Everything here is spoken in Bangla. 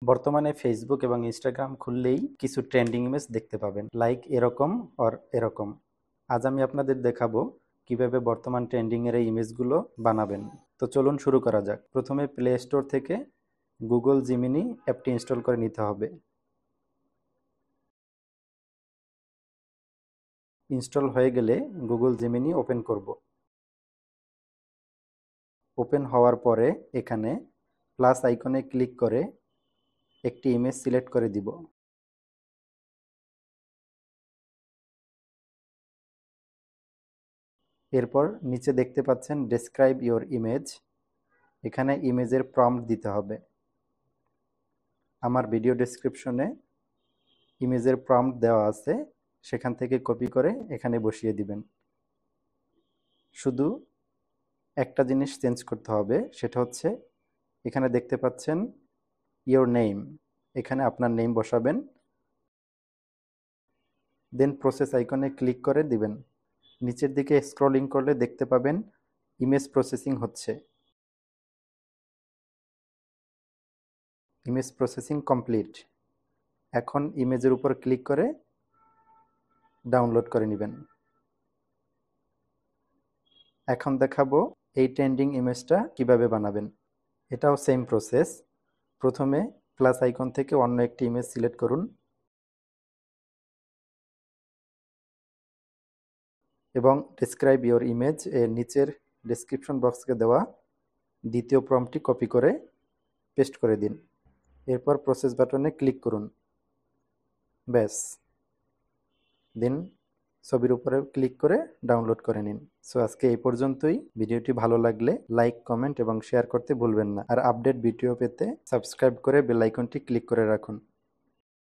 বর্তমানে ফেসবুক এবং ইনস্টাগ্রাম খুললেই কিছু ট্রেন্ডিং ইমেজ দেখতে পাবেন, লাইক এরকম অর এরকম। আজ আমি আপনাদের দেখাবো কিভাবে বর্তমান ট্রেন্ডিং এর এই ইমেজগুলো বানাবেন। তো চলুন শুরু করা যাক। প্রথমে প্লে স্টোর থেকে গুগল জিমিনি অ্যাপটি ইনস্টল করে নিতে হবে। ইনস্টল হয়ে গেলে গুগল জিমিনি ওপেন করব। ওপেন হওয়ার পরে এখানে প্লাস আইকনে ক্লিক করে একটি ইমেজ সিলেক্ট করে দিব। এরপর নিচে দেখতে পাচ্ছেন ডেসক্রাইব ইওর ইমেজ, এখানে ইমেজের প্রম্পট দিতে হবে। আমার ভিডিও ডেসক্রিপশনে ইমেজের প্রম্পট দেওয়া আছে, সেখান থেকে কপি করে এখানে বসিয়ে দিবেন। শুধু একটা জিনিস চেঞ্জ করতে হবে, সেটা হচ্ছে এখানে দেখতে পাচ্ছেন ইওর নেম, এখানে আপনার নেম বসাবেন। দেন প্রসেস আইকনে ক্লিক করে দিবেন। নিচের দিকে স্ক্রলিং করলে দেখতে পাবেন ইমেজ প্রসেসিং হচ্ছে। Image processing complete. এখন ইমেজের উপর ক্লিক করে ডাউনলোড করে নেবেন। এখন দেখাবো এই ট্রেন্ডিং ইমেজটা কিভাবে বানাবেন। এটাও সেম প্রসেস। প্রথমে প্লাস আইকন থেকে অন্য একটি ইমেজ সিলেক্ট করুন এবং ডেসক্রাইব ইওর ইমেজ এর নিচের ডেসক্রিপশন বক্সকে দেওয়া দ্বিতীয় প্রম্পটটি কপি করে পেস্ট করে দিন। এরপর প্রসেস বাটনে ক্লিক করুন। ব্যাস, দেন ছবির উপরে ক্লিক করে ডাউনলোড করে নিন। সো আজকে এই পর্যন্তই। ভিডিওটি ভালো লাগলে লাইক, কমেন্ট এবং শেয়ার করতে ভুলবেন না। আর আপডেট ভিডিও পেতে সাবস্ক্রাইব করে বেল আইকনটি ক্লিক করে রাখুন।